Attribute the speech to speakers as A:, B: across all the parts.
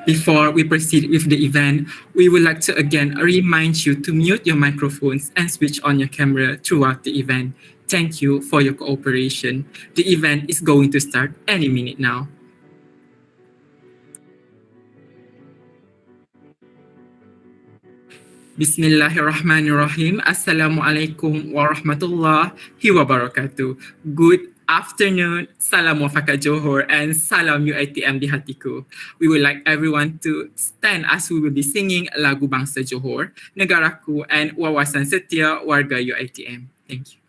A: Before we proceed with the event, we would like to again remind you to mute your microphones and switch on your camera throughout the event. Thank you for your cooperation. The event is going to start any minute now. Bismillahirrahmanirrahim. Assalamualaikum warahmatullahi wabarakatuh. Good afternoon. Salam wafakat Johor and salam UiTM di hatiku. We would like everyone to stand as we will be singing lagu bangsa Johor, negaraku and wawasan setia warga UiTM. Thank you.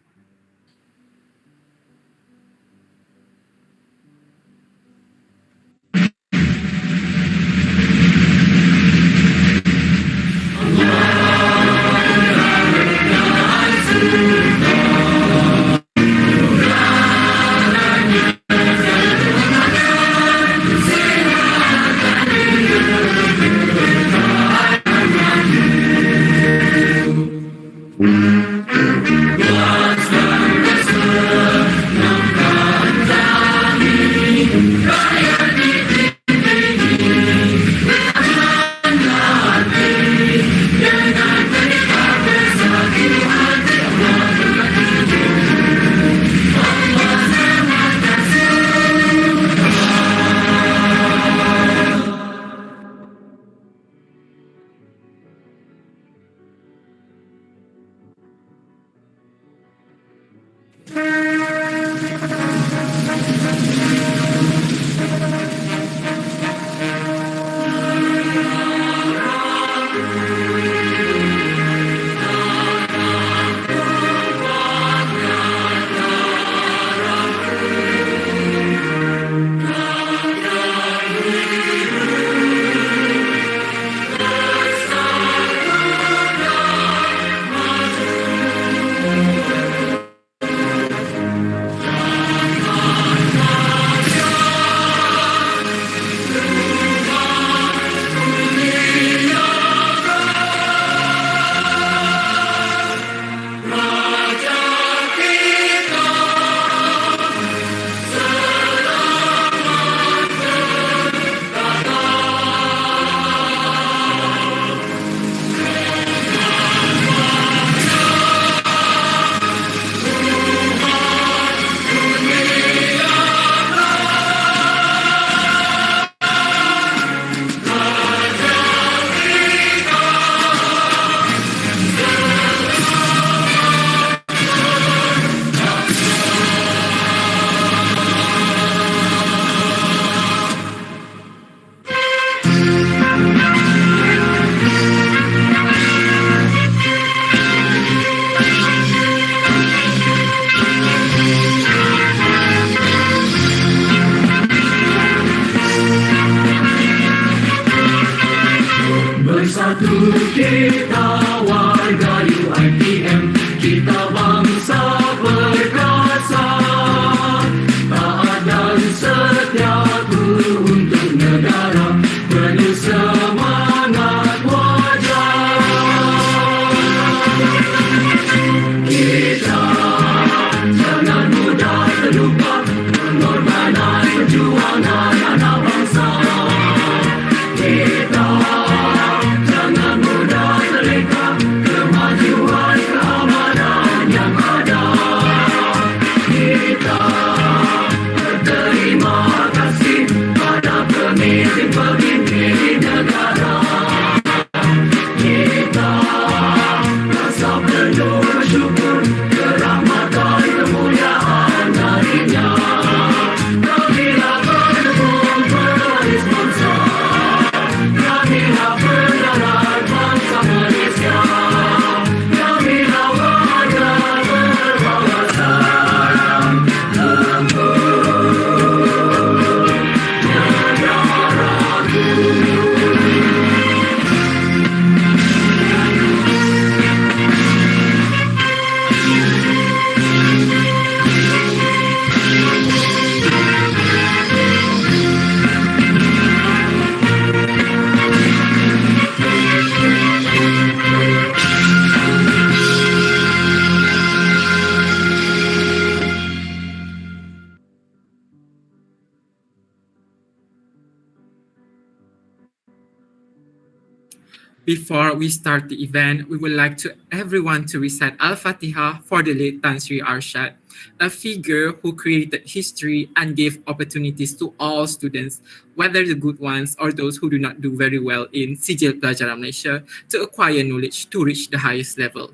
A: Before we start the event, we would like to everyone to recite Al-Fatiha for the late Tan Sri Arshad, a figure who created history and gave opportunities to all students, whether the good ones or those who do not do very well in Sijil Pelajaran Malaysia, to acquire knowledge to reach the highest level.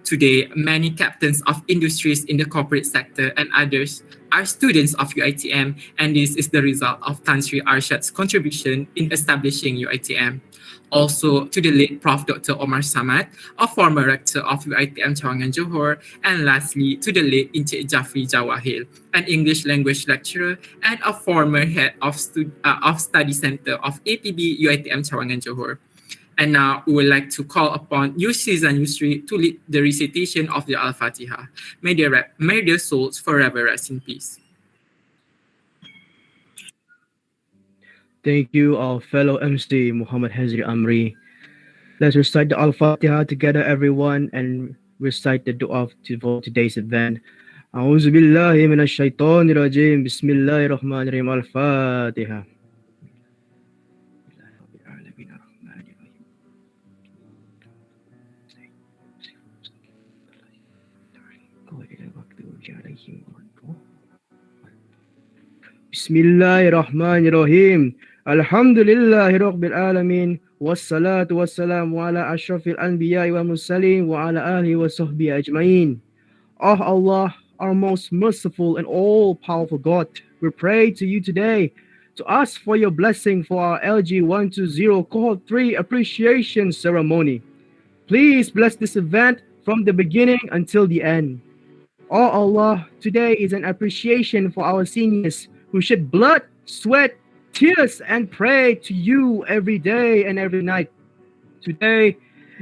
A: Today, many captains of industries in the corporate sector and others are students of UiTM, and this is the result of Tan Sri Arshad's contribution in establishing UiTM. Also, to the late Prof. Dr. Omar Samad, a former rector of UiTM Cawangan, Johor, and lastly, to the late Encik Jafri Jawahil, an English language lecturer and a former head of Study Center of APB UiTM Cawangan, Johor. And now we would like to call upon Yusri Yusri to lead the recitation of the Al-Fatiha. May their souls forever rest in peace.
B: Thank you, our fellow MC, Muhammad Hazri Amri. Let's recite the Al-Fatiha together, everyone, and recite the dua for today's event. A'udzu billahi minash shaitonir rajim. Bismillahirrahmanirrahim. Al-Fatiha. Bismillahirrahmanirrahim. Alhamdulillahi Rabbil Alamin. Wassalatu wassalamu ala ashrafil anbiya wa mursalin wa ala alihi wa sahbihi ajma'in. Oh Allah, our most merciful and all-powerful God, we pray to you today to ask for your blessing for our LG120 Cohort 3 appreciation ceremony. Please bless this event from the beginning until the end. Oh Allah, today is an appreciation for our seniors who shed blood, sweat, tears, and pray to you every day and every night. Today,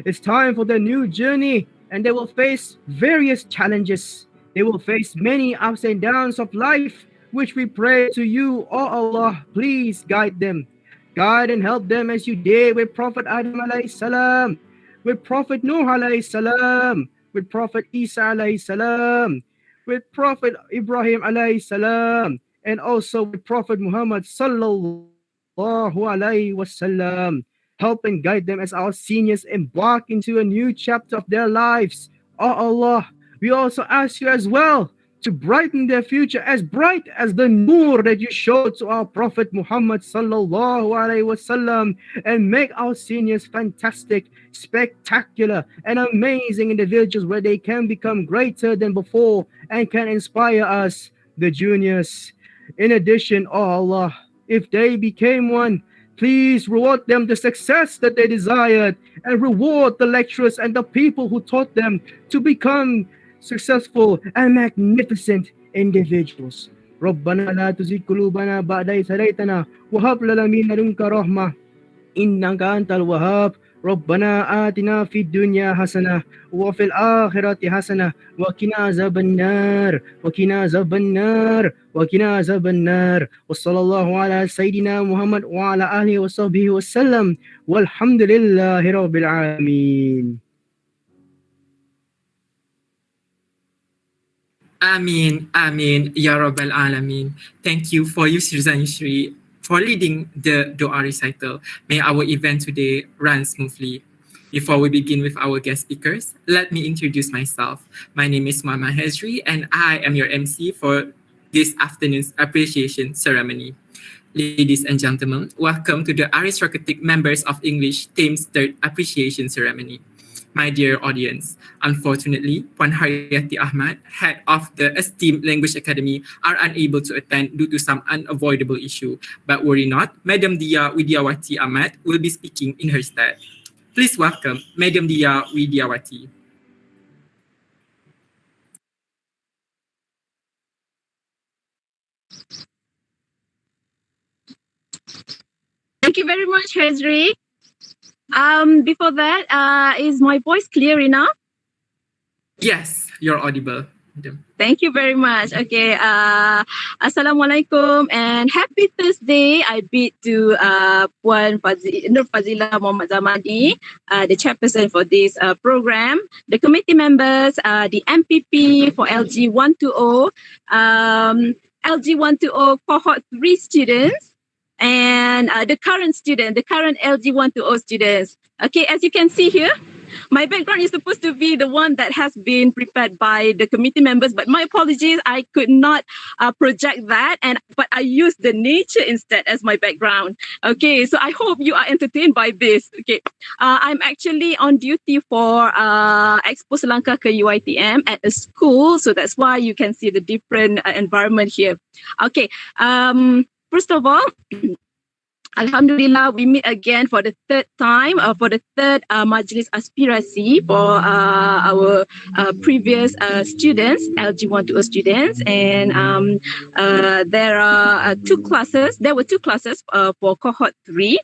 B: it's time for the new journey, and they will face various challenges. They will face many ups and downs of life, which we pray to you, oh Allah, please guide them. Guide and help them as you did with Prophet Adam alayhi salam, with Prophet Nuh alayhi salam, with Prophet Isa alayhi salam, with Prophet Ibrahim alayhi salam, and also with Prophet Muhammad sallallahu alaihi wasallam. Help and guide them as our seniors embark into a new chapter of their lives. Oh Allah, we also ask you as well to brighten their future as bright as the nur that you showed to our Prophet Muhammad sallallahu alaihi wasallam, and make our seniors fantastic, spectacular, and amazing individuals where they can become greater than before and can inspire us, the juniors. In addition, oh Allah, if they became one, please reward them the success that they desired, and reward the lecturers and the people who taught them to become successful and magnificent individuals. ربنا لا تزغ قلوبنا بعد إذ هديتنا وهب لنا من لدنك رحمة إنك أنت الوهاب. ربنا آتنا في الدنيا حسنة وفي الآخرة حسنة وقنا عذاب النار وقنا عذاب النار وقنا عذاب النار. وصلى الله على سيدنا محمد وعلى آله وصحبه وسلم والحمد لله رب العالمين.
A: Amin, Amin, Ya Rabbal Alameen. Thank you for Yusri Yusri for leading the Dua recital. May our event today run smoothly. Before we begin with our guest speakers, let me introduce myself. My name is Muhammad Hazri, and I am your MC for this afternoon's appreciation ceremony. Ladies and gentlemen, welcome to the aristocratic members of English Team's third appreciation ceremony. My dear audience, unfortunately, Puan Haryati Ahmad, head of the esteemed Language Academy, are unable to attend due to some unavoidable issue. But worry not, Madam Dia Widiawati Ahmad will be speaking in her stead. Please welcome Madam Dia Widiawati.
C: Thank you very much, Hazri. Before that, is my voice clear enough?
A: Yes, you're audible, Madam.
C: Thank you very much. Okay, Assalamualaikum and happy Thursday. I bid to Puan Nur Fazila Muhammad Zamani, the chairperson for this program, the committee members, the MPP for LG120, LG120 Cohort 3 students, and the current LG120 students. Okay, as you can see here, my background is supposed to be the one that has been prepared by the committee members, but my apologies, I could not project that, but I used the nature instead as my background. Okay, so I hope you are entertained by this. Okay, I'm actually on duty for Expo Selangka ke UiTM at a school, so that's why you can see the different environment here. Okay, first of all, Alhamdulillah, we meet again for the third time, for the third Majlis Aspirasi for our previous students, LG120 students. And there are two classes. There were two classes for Cohort 3.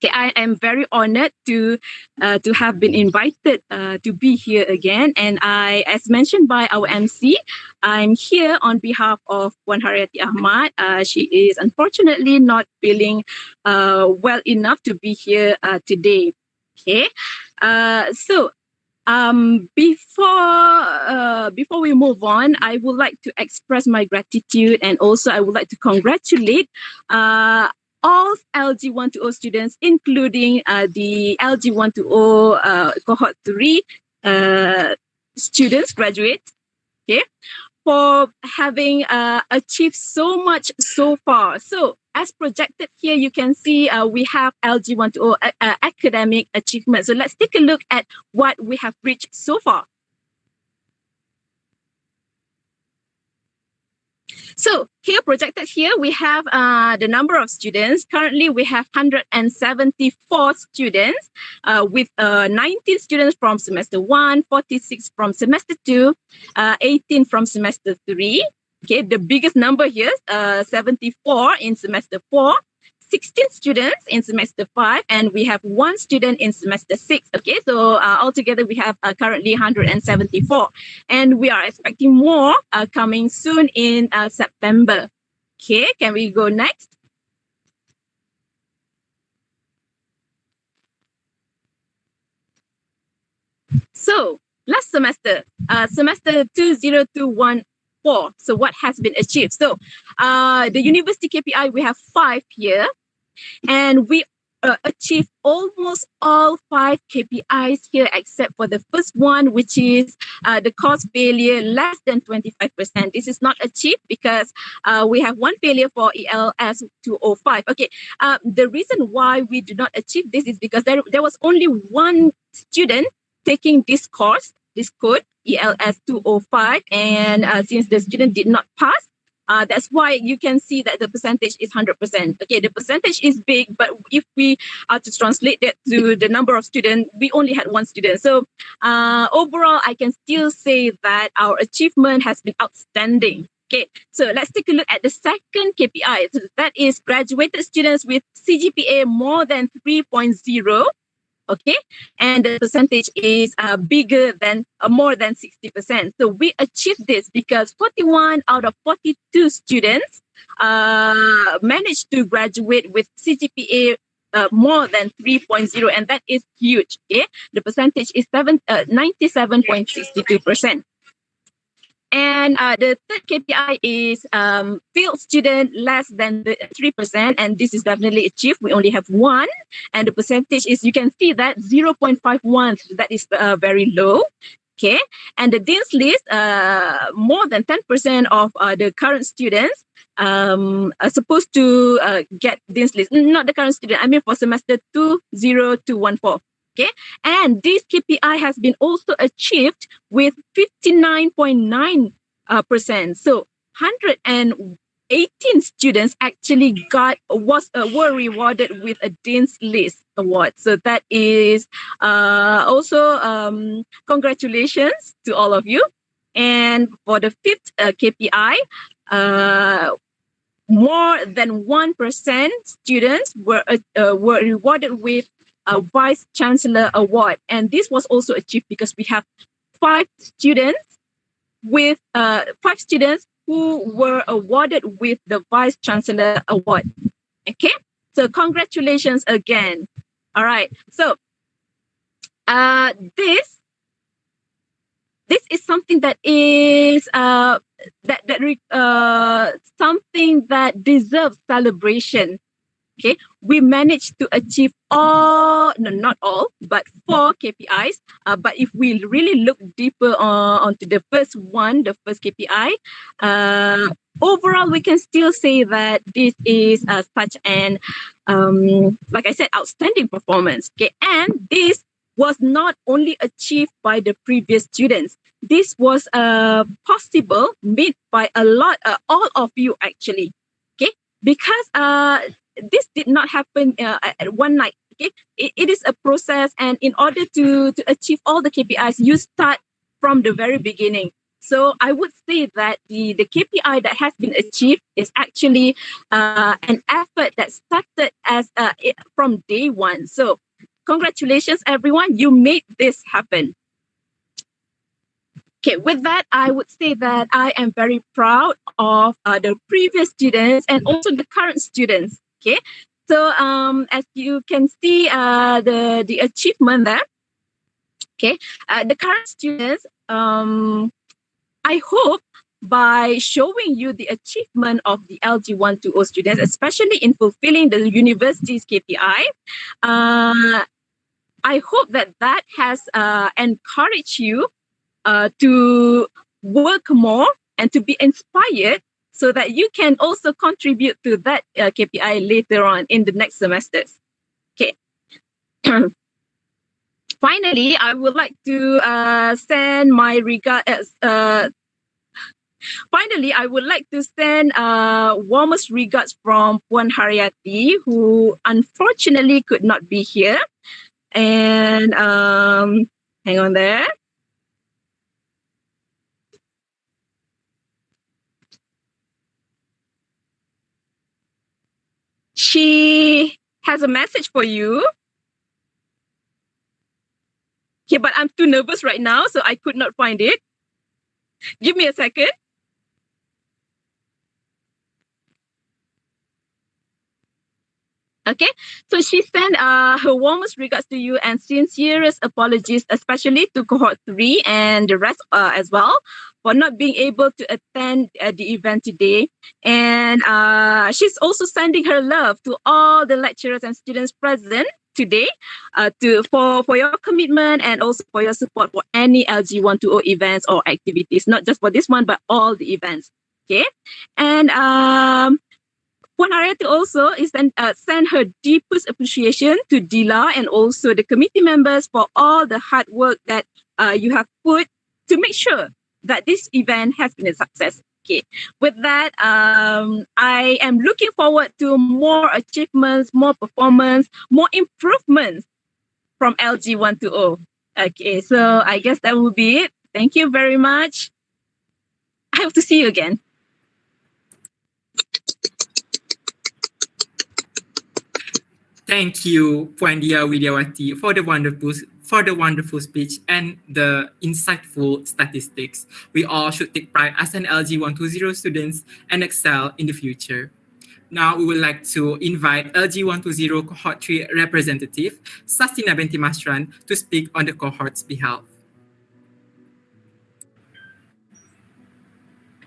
C: Okay, I am very honored to have been invited to be here again. And as mentioned by our MC, I'm here on behalf of Puan Haryati Ahmad. She is unfortunately not feeling well enough to be here today. Okay, so before we move on, I would like to express my gratitude, and also I would like to congratulate all LG120 students, including the LG120 Cohort 3 students, graduates, okay, for having achieved so much so far. So as projected here, you can see we have LG120 academic achievement. So let's take a look at what we have reached so far. So here, projected here, we have the number of students. Currently, we have 174 students with 19 students from semester 1, 46 from semester 2, 18 from semester 3. Okay, the biggest number here, 74 in semester 4, 16 students in semester 5, and we have 1 student in semester 6. Okay, so altogether we have currently 174, and we are expecting more coming soon in September. Okay, can we go next? So last semester, semester 2021. So what has been achieved? So the university KPI, we have 5 here, and we achieved almost all 5 KPIs here except for the first one, which is the course failure less than 25%. This is not achieved because we have 1 failure for ELS 205. Okay, the reason why we do not achieve this is because there was only 1 student taking this course, this code, ELS 205, and since the student did not pass, that's why you can see that the percentage is 100%. Okay, the percentage is big, but if we are to translate that to the number of students, we only had 1 student. So overall, I can still say that our achievement has been outstanding. Okay, so let's take a look at the second KPI. So that is graduated students with CGPA more than 3.0. Okay, and the percentage is bigger than more than 60%. So we achieved this because 41 out of 42 students managed to graduate with CGPA more than 3.0, and that is huge. Okay, the percentage is 97.62%. And the third KPI is failed student less than 3%, and this is definitely achieved. We only have 1, and the percentage is, you can see that 0.51. That is very low. Okay, and the dean's list, more than 10% of the current students are supposed to get dean's list. Not the current student, I mean for semester 20214. Okay, and this KPI has been also achieved with 59.9%. So 118 students actually were rewarded with a Dean's List award. So that is also congratulations to all of you. And for the fifth KPI, more than 1% students were rewarded with a Vice Chancellor Award, and this was also achieved because we have 5 students who were awarded with the Vice Chancellor Award. Okay, so congratulations again. All right, so this this is something that is something that deserves celebration. Okay, we managed to achieve all, no, not all, but 4 KPIs. But if we really look deeper onto the first one, the first KPI, overall, we can still say that this is such an, like I said, outstanding performance. Okay, and this was not only achieved by the previous students. This was possible made by all of you actually. Okay, because this did not happen at one night. Okay, it is a process, and in order to achieve all the KPIs, you start from the very beginning. So I would say that the KPI that has been achieved is actually an effort that started as from day one. So congratulations, everyone! You made this happen. Okay, with that, I would say that I am very proud of the previous students and also the current students. Okay, so as you can see, the achievement there. Okay, the current students. I hope by showing you the achievement of the LG120 students, especially in fulfilling the university's KPI, I hope that has encouraged you to work more and to be inspired so that you can also contribute to that KPI later on in the next semesters. Okay. Finally, I would like to send my regards. Finally, I would like to send warmest regards from Puan Haryati, who unfortunately could not be here. And hang on there. She has a message for you. Okay, but I'm too nervous right now, so I could not find it. Give me a second. Okay, so she sent her warmest regards to you and sincerest apologies, especially to Cohort 3 and the rest as well, for not being able to attend the event today. And she's also sending her love to all the lecturers and students present today for your commitment and also for your support for any LG120 events or activities, not just for this one, but all the events. Okay, and Puan Haryati also is send her deepest appreciation to Dila and also the committee members for all the hard work that you have put to make sure that this event has been a success. Okay, with that, I am looking forward to more achievements, more performance, more improvements from LG120. Okay, so I guess that will be it. Thank you very much. I hope to see you again.
A: Thank you, Puan Dia Widiawati, for the wonderful speech and the insightful statistics. We all should take pride as an LG120 students and excel in the future. Now we would like to invite LG120 Cohort 3 representative, Sastina Binti Masran, to speak on the cohort's behalf.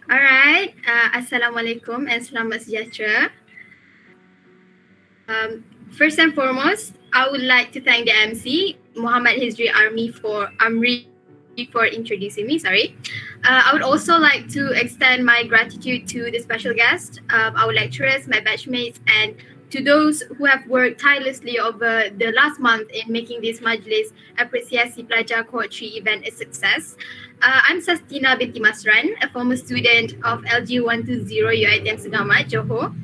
D: Alright, Assalamualaikum and Selamat Sejahtera. First and foremost, I would like to thank the MC, Muhammad Hizri Amri for introducing me. I would also like to extend my gratitude to the special guests, our lecturers, my batchmates, and to those who have worked tirelessly over the last month in making this Majlis Apresiasi Pelajar Cohort 3 event a success. I'm Sastina Binti Masran, a former student of LG120 UiTM Segamat, Johor,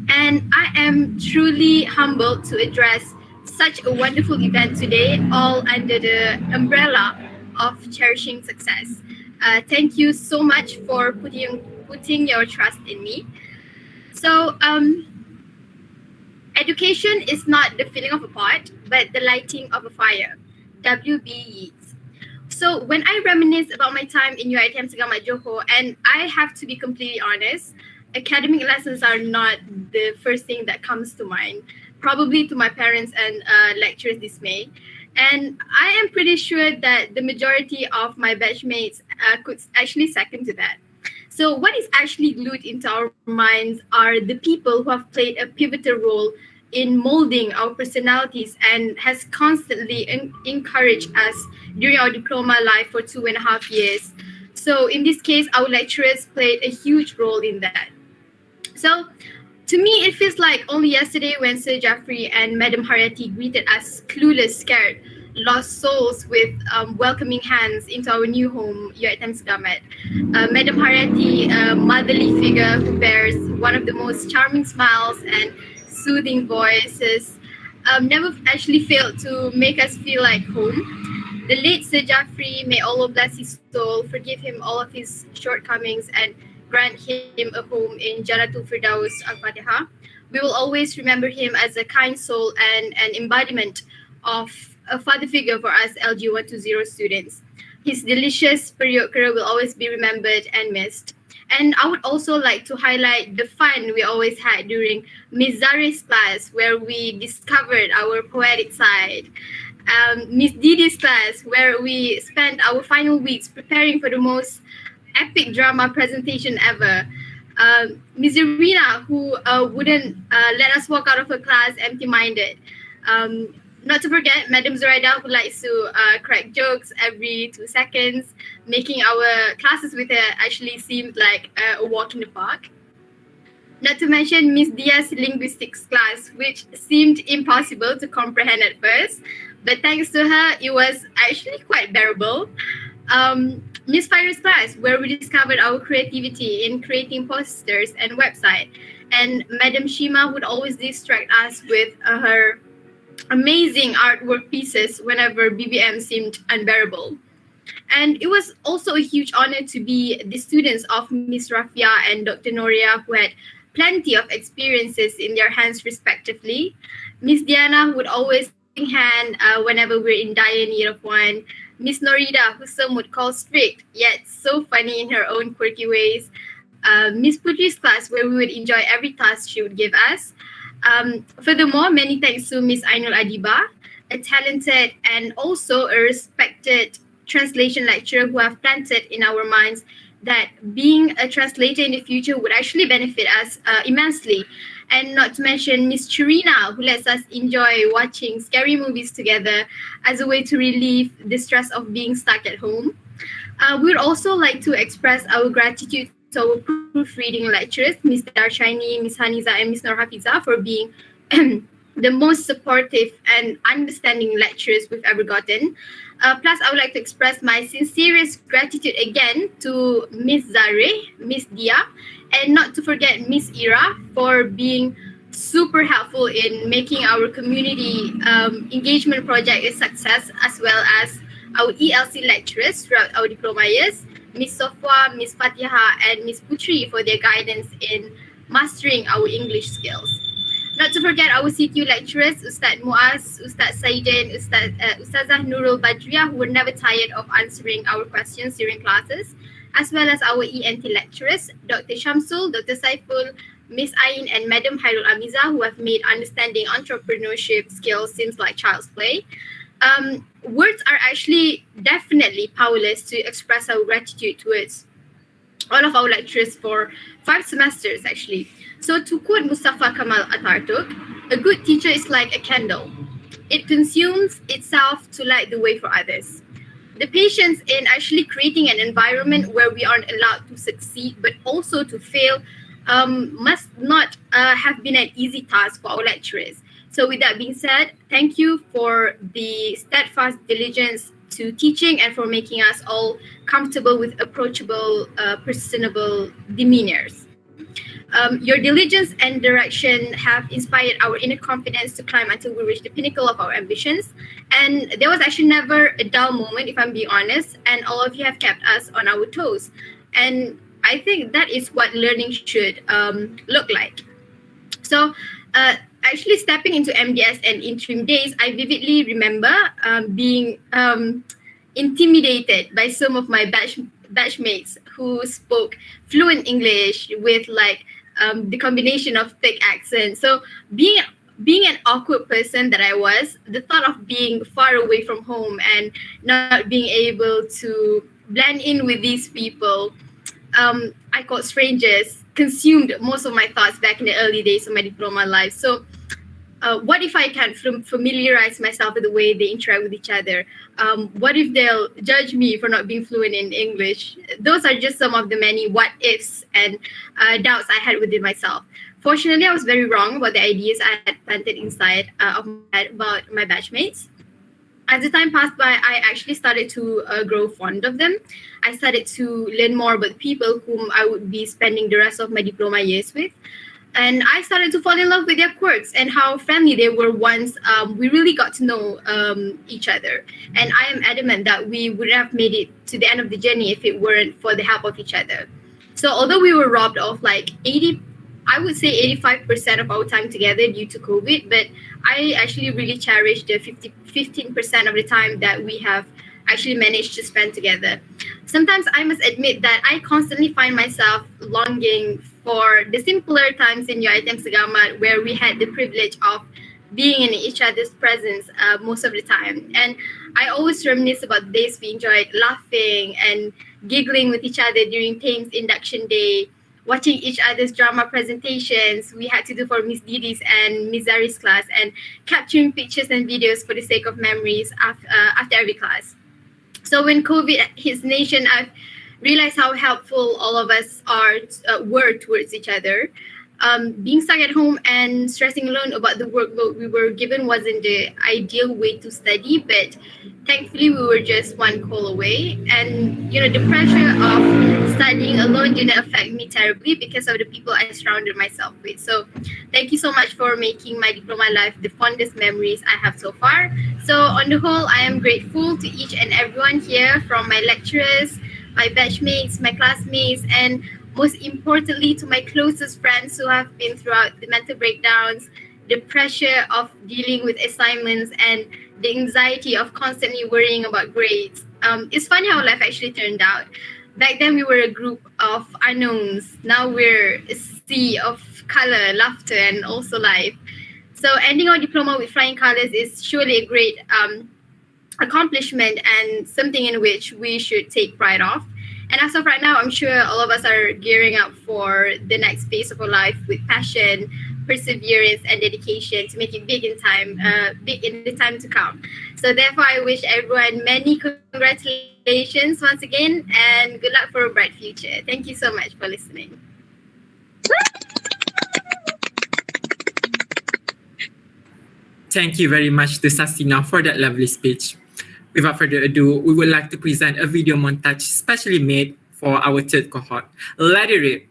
D: and I am truly humbled to address such a wonderful event today, all under the umbrella of cherishing success. Thank you so much for putting your trust in me. So, education is not the filling of a pot, but the lighting of a fire. W.B. Yeats. So when I reminisce about my time in UiTM Segamat Johor, and I have to be completely honest, academic lessons are not the first thing that comes to mind, probably to my parents and lecturers' dismay. And I am pretty sure that the majority of my batchmates could actually second to that. So, what is actually glued into our minds are the people who have played a pivotal role in molding our personalities and has constantly encouraged us during our diploma life for 2.5 years. So, in this case, our lecturers played a huge role in that. So, to me, it feels like only yesterday when Sir Jeffrey and Madam Hariyati greeted us clueless, scared, lost souls with welcoming hands into our new home, UiTM Segamat. Madam Hariyati, a motherly figure who bears one of the most charming smiles and soothing voices, never actually failed to make us feel like home. The late Sir Jeffrey, may Allah bless his soul, forgive him all of his shortcomings, and grant him a home in Jannatul Firdaus Al-Fatiha. We will always remember him as a kind soul and an embodiment of a father figure for us LG120 students. His delicious period career will always be remembered and missed. And I would also like to highlight the fun we always had during Miss Zare's class, where we discovered our poetic side. Miss Didi's class, where we spent our final weeks preparing for the most epic drama presentation ever. Miss Irina, who wouldn't let us walk out of her class empty-minded. Not to forget Madam Zoraida, who likes to crack jokes every 2 seconds, making our classes with her actually seem like a walk in the park. Not to mention Miss Dia's linguistics class, which seemed impossible to comprehend at first, but thanks to her, it was actually quite bearable. Miss Fire's class, where we discovered our creativity in creating posters and website, and Madam Shima would always distract us with her amazing artwork pieces whenever BBM seemed unbearable. And it was also a huge honor to be the students of Miss Rafia and Dr. Noria, who had plenty of experiences in their hands respectively. Miss Diana would always hand whenever we're in dire need of one. Miss Norida, who some would call strict, yet so funny in her own quirky ways. Miss Putri's class, where we would enjoy every task she would give us. Furthermore, many thanks to Miss Ainul Adiba, a talented and also a respected translation lecturer who have planted in our minds that being a translator in the future would actually benefit us immensely. And not to mention Miss Chirina, who lets us enjoy watching scary movies together as a way to relieve the stress of being stuck at home. We would also like to express our gratitude to our proofreading lecturers, Miss Darshani, Miss Haniza, and Miss Nur Hafiza, for being the most supportive and understanding lecturers we've ever gotten. Plus, I would like to express my sincerest gratitude again to Miss Zare, Miss Dia, and not to forget Miss Ira for being super helpful in making our community engagement project a success, as well as our ELC lecturers throughout our diploma years, Miss Sofwa, Miss Fatiha, and Miss Putri for their guidance in mastering our English skills. Not to forget our CQ lecturers, Ustaz Muaz, Ustaz Saidin, Ustazah Nurul Badriah, who were never tired of answering our questions during classes, as well as our ENT lecturers, Dr. Shamsul, Dr. Saiful, Miss Ain, and Madam Hairul Amiza, who have made understanding entrepreneurship skills seems like child's play. Words are actually definitely powerless to express our gratitude towards all of our lecturers for 5 semesters actually. So to quote Mustafa Kamal Atatürk, a good teacher is like a candle. It consumes itself to light the way for others. The patience in actually creating an environment where we aren't allowed to succeed but also to fail must not have been an easy task for our lecturers. So with that being said, thank you for the steadfast diligence to teaching and for making us all comfortable with approachable, personable demeanors. Your diligence and direction have inspired our inner confidence to climb until we reach the pinnacle of our ambitions. And there was actually never a dull moment, if I'm being honest, and all of you have kept us on our toes. And I think that is what learning should look like. So actually stepping into MDS and interim days, I vividly remember being intimidated by some of my batchmates who spoke fluent English with like the combination of thick accents. So being being an awkward person that I was, the thought of being far away from home and not being able to blend in with these people, I called strangers, consumed most of my thoughts back in the early days of my diploma life. So what if I can familiarize myself with the way they interact with each other? What if they'll judge me for not being fluent in English? Those are just some of the many what ifs and doubts I had within myself. Fortunately, I was very wrong about the ideas I had planted inside of my head about my batchmates. As the time passed by, I actually started to grow fond of them. I started to learn more about the people whom I would be spending the rest of my diploma years with. And I started to fall in love with their quirks and how friendly they were once we really got to know each other. And I am adamant that we wouldn't have made it to the end of the journey if it weren't for the help of each other. So although we were robbed of like 80, I would say 85% of our time together due to COVID, but I actually really cherish the 15% of the time that we have actually managed to spend together. Sometimes I must admit that I constantly find myself longing for the simpler times in UiTM Segamat where we had the privilege of being in each other's presence most of the time. And I always reminisce about the days we enjoyed laughing and giggling with each other during Tame's induction day, watching each other's drama presentations we had to do for Miss Didi's and Miss Zari's class, and capturing pictures and videos for the sake of memories after every class. So when COVID hits the nation, I've realized how helpful all of us were towards each other. Being stuck at home and stressing alone about the workload we were given wasn't the ideal way to study, but thankfully we were just one call away. And the pressure of studying alone didn't affect me terribly because of the people I surrounded myself with. So thank you so much for making my diploma life the fondest memories I have so far. So on the whole, I am grateful to each and everyone here, from my lecturers, my batchmates, my classmates, and most importantly to my closest friends who have been throughout the mental breakdowns, the pressure of dealing with assignments, and the anxiety of constantly worrying about grades. It's funny how life actually turned out. Back then we were a group of unknowns. Now we're a sea of color, laughter, and also life. So ending our diploma with flying colors is surely a great accomplishment and something in which we should take pride of. And as of right now, I'm sure all of us are gearing up for the next phase of our life with passion, perseverance, and dedication to make it big in the time to come. So therefore, I wish everyone many congratulations once again, and good luck for a bright future. Thank you so much for listening.
A: Thank you very much to Sasina for that lovely speech. Without further ado, we would like to present a video montage specially made for our third cohort. Let it rip.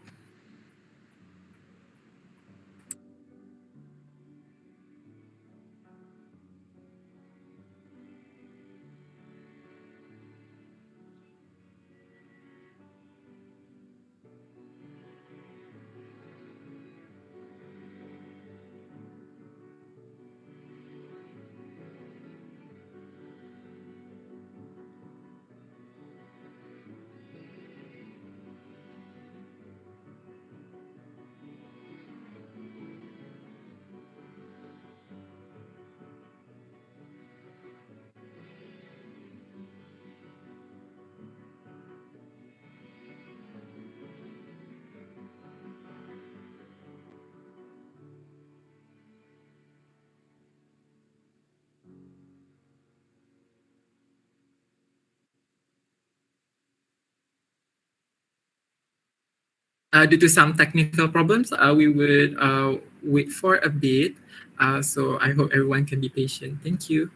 A: Due to some technical problems, we would wait for a bit. So I hope everyone can be patient. Thank you.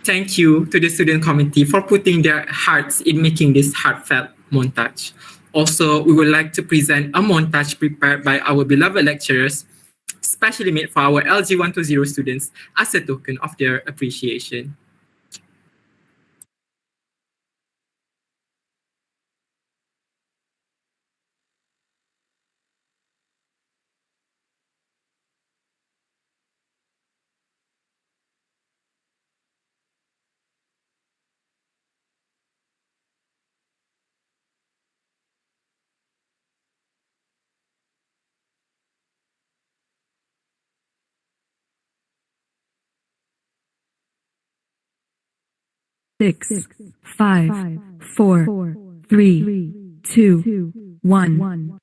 A: Thank you to the student committee for putting their hearts in making this heartfelt montage. Also, we would like to present a montage prepared by our beloved lecturers, specially made for our LG120 students as a token of their appreciation.
E: Six, five, four, three, two, one.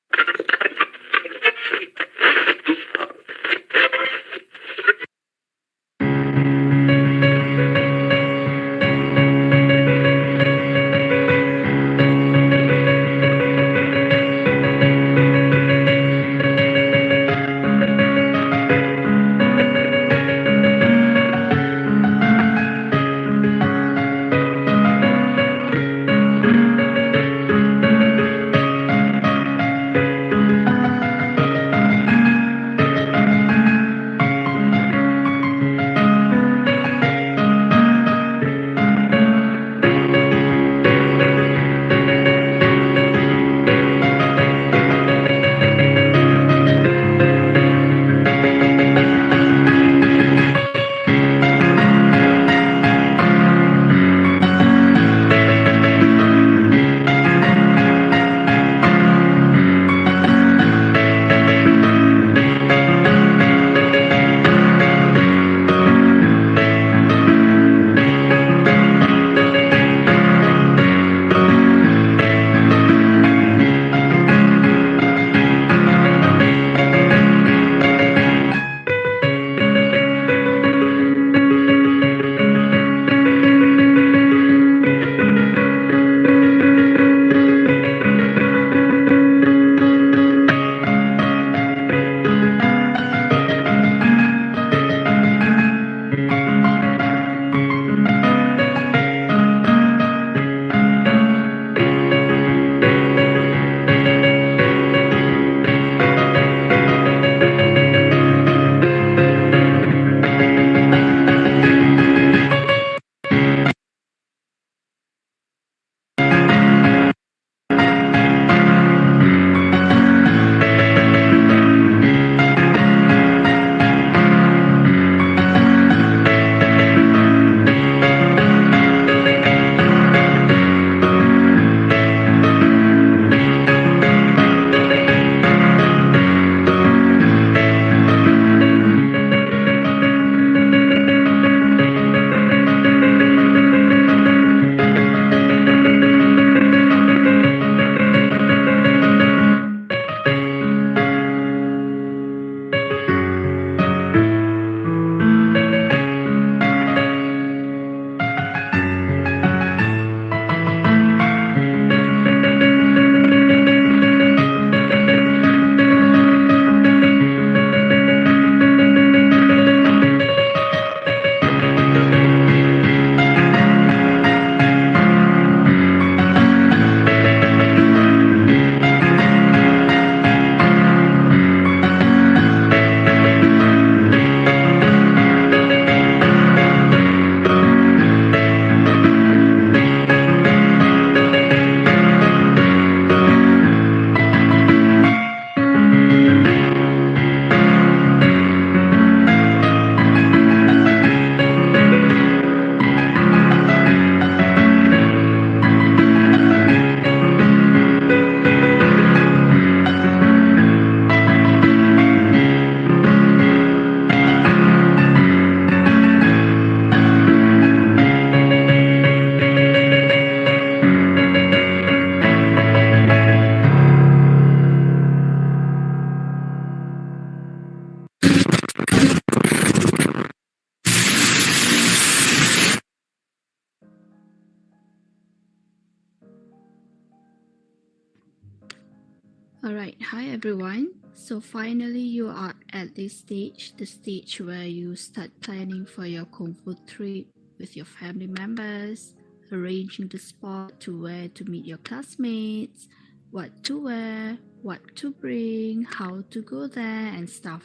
F: All right, hi everyone. So finally, you are at this stage, the stage where you start planning for your Kungfu trip with your family members, arranging the spot to where to meet your classmates, what to wear, what to bring, how to go there, and stuff.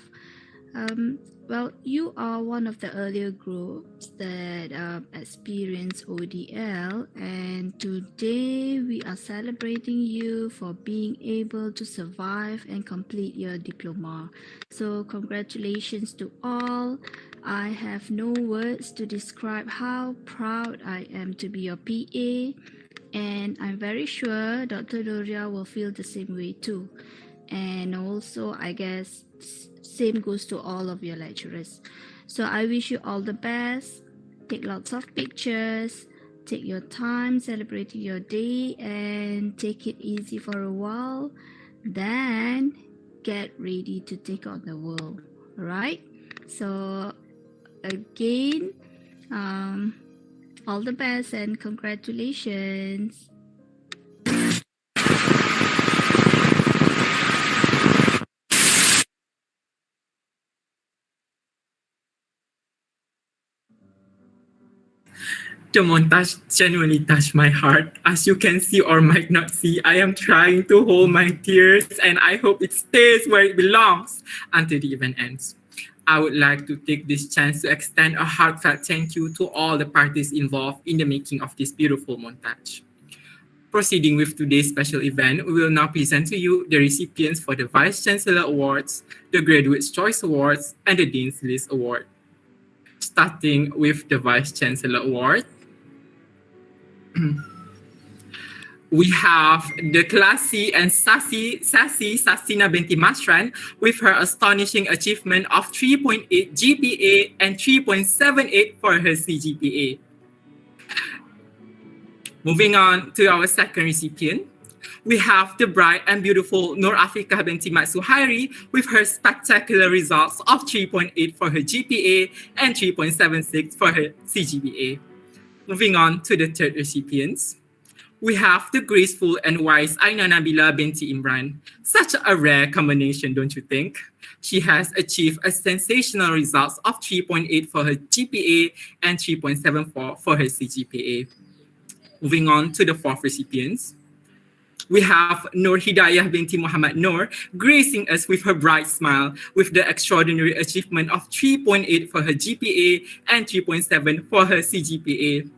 F: Um, well, you are one of the earlier groups that experience ODL, and today we are celebrating you for being able to survive and complete your diploma. So, congratulations to all. I have no words to describe how proud I am to be your PA, and I'm very sure Dr. Doria will feel the same way too. And also, I guess same goes to all of your lecturers. So I wish you all the best. Take lots of pictures, take your time celebrating your day, and take it easy for a while. Then get ready to take on the world. All right. So again, all the best and congratulations.
A: The montage genuinely touched my heart. As you can see or might not see, I am trying to hold my tears and I hope it stays where it belongs until the event ends. I would like to take this chance to extend a heartfelt thank you to all the parties involved in the making of this beautiful montage. Proceeding with today's special event, we will now present to you the recipients for the Vice Chancellor Awards, the Graduates' Choice Awards, and the Dean's List Award. Starting with the Vice Chancellor Award, we have the classy and sassy Sasina binti Masran with her astonishing achievement of 3.8 GPA and 3.78 for her CGPA. Moving on to our second recipient, we have the bright and beautiful Nur Afrika binti Mat Suhairi with her spectacular results of 3.8 for her GPA and 3.76 for her CGPA. Moving on to the third recipients, we have the graceful and wise Aina Nabila binti Imran. Such a rare combination, don't you think? She has achieved a sensational results of 3.8 for her GPA and 3.74 for her CGPA. Moving on to the fourth recipients, we have Nur Hidayah binti Muhammad Nur gracing us with her bright smile with the extraordinary achievement of 3.8 for her GPA and 3.7 for her CGPA.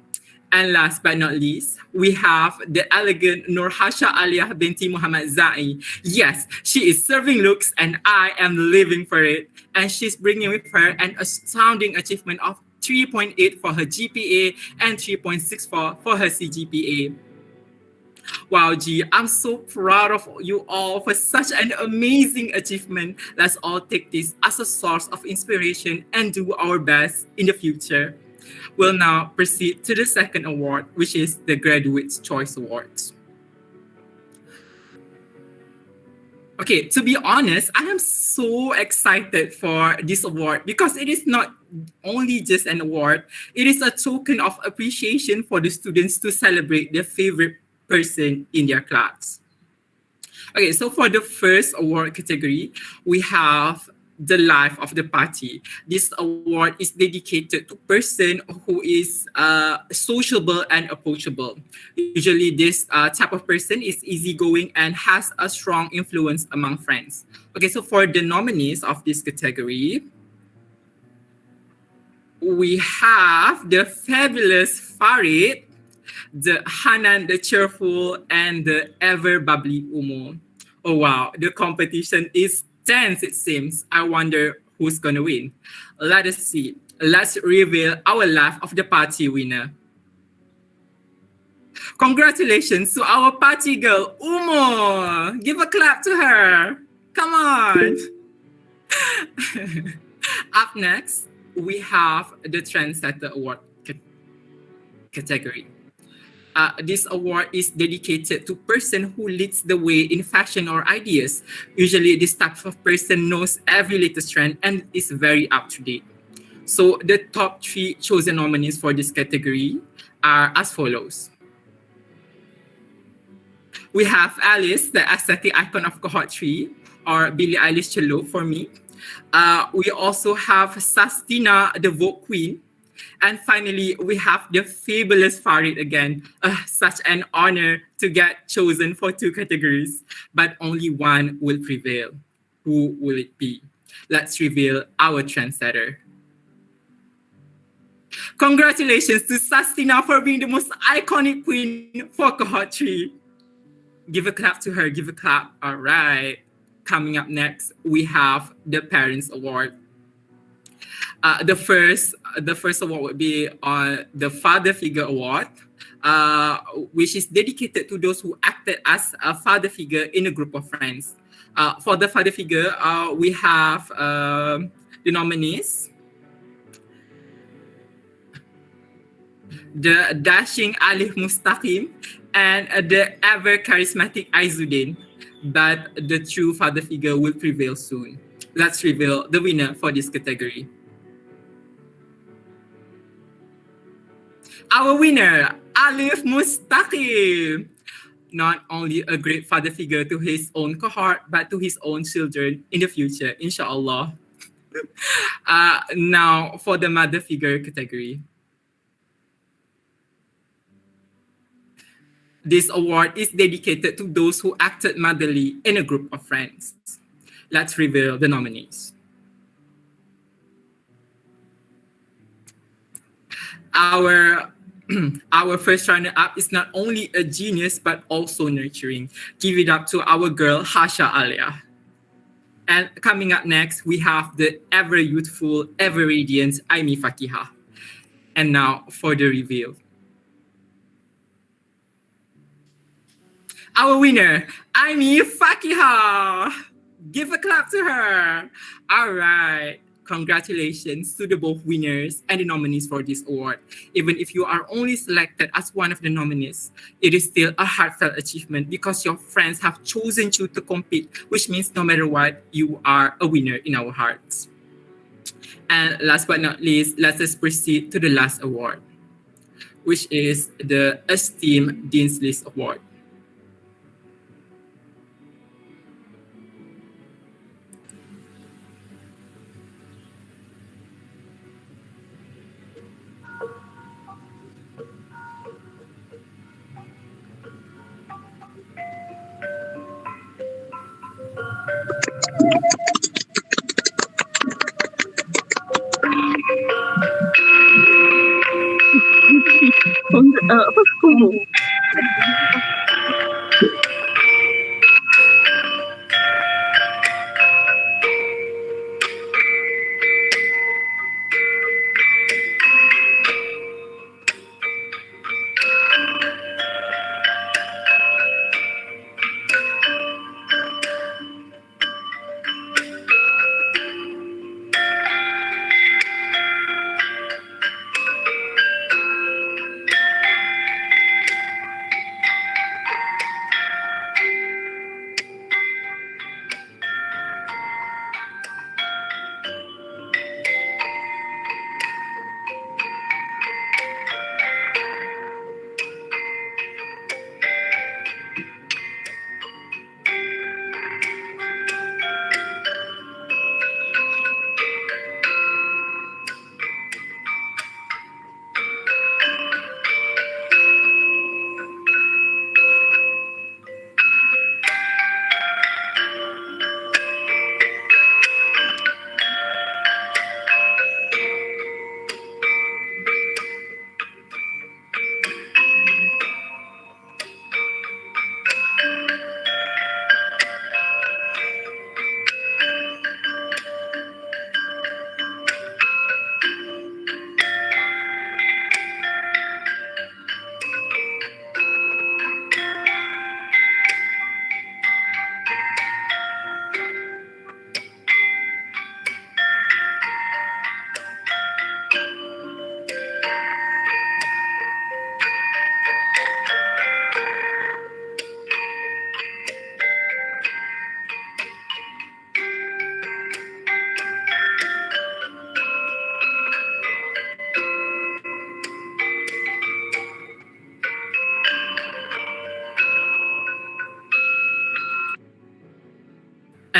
A: And last but not least, we have the elegant Nur Hasha Aliyah binti Muhammad Zai. Yes, she is serving looks and I am living for it. And she's bringing with her an astounding achievement of 3.8 for her GPA and 3.64 for her CGPA. Wow, G, I'm so proud of you all for such an amazing achievement. Let's all take this as a source of inspiration and do our best in the future. We'll now proceed to the second award, which is the Graduates' Choice Awards. Okay, to be honest, I am so excited for this award because it is not only just an award, it is a token of appreciation for the students to celebrate their favorite person in their class. Okay, so for the first award category, we have the life of the party. This award is dedicated to person who is sociable and approachable. Usually this type of person is easygoing and has a strong influence among friends. Okay, so for the nominees of this category, we have the fabulous Farid, the Hanan, the cheerful, and the ever bubbly Umo. Oh wow, the competition is tense, it seems. I wonder who's gonna win. Let us see. Let's reveal our life of the party winner. Congratulations to our party girl, Umo. Give a clap to her. Come on. Up next, we have the Trendsetter Award category. This award is dedicated to person who leads the way in fashion or ideas. Usually this type of person knows every latest trend and is very up to date. So the top 3 chosen nominees for this category are as follows. We have Alice, the aesthetic icon of Cohort 3, or Billie Eilish Cello for me. We also have Sastina, the Vogue Queen. And finally, we have the fabulous Farid again. Such an honor to get chosen for 2 categories, but only one will prevail. Who will it be? Let's reveal our trendsetter. Congratulations to Sastina for being the most iconic queen for Cohort 3. Give a clap to her, give a clap. All right. Coming up next, we have the Parents Award. The first award would be on the Father Figure Award, which is dedicated to those who acted as a father figure in a group of friends. For the father figure, we have the nominees: the dashing Alif Mustaqim and the ever charismatic Aizuddin. But the true father figure will prevail soon. Let's reveal the winner for this category. Our winner, Alif Mustaqim. Not only a great father figure to his own cohort, but to his own children in the future, inshallah. Now, for the mother figure category. This award is dedicated to those who acted motherly in a group of friends. Let's reveal the nominees. Our first runner-up is not only a genius, but also nurturing. Give it up to our girl, Hasha Alia. And coming up next, we have the ever youthful, ever radiant Aimi Fakiha. And now for the reveal. Our winner, Aimi Fakiha. Give a clap to her. All right. Congratulations to the both winners and the nominees for this award. Even if you are only selected as one of the nominees, it is still a heartfelt achievement because your friends have chosen you to compete, which means no matter what, you are a winner in our hearts. And last but not least, let us proceed to the last award, which is the Esteemed Dean's List Award.
C: Apa Kubu?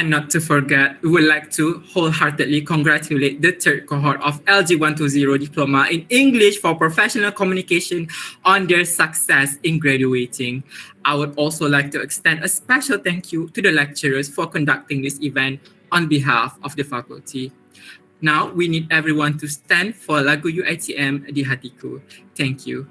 A: And not to forget, we would like to wholeheartedly congratulate the third cohort of LG120 Diploma in English for Professional Communication on their success in graduating. I would also like to extend a special thank you to the lecturers for conducting this event on behalf of the faculty. Now, we need everyone to stand for lagu UiTM di Hatiku. Thank you.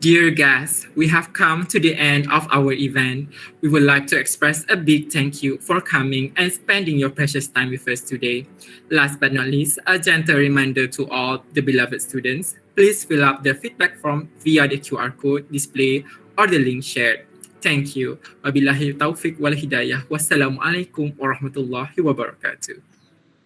A: Dear guests, we have come to the end of our event. We would like to express a big thank you for coming and spending your precious time with us today. Last but not least, a gentle reminder to all the beloved students, please fill up the feedback form via the QR code display or the link shared. Thank you. Wabillahi taufiq wal hidayah. Wassalamualaikum warahmatullahi wabarakatuh.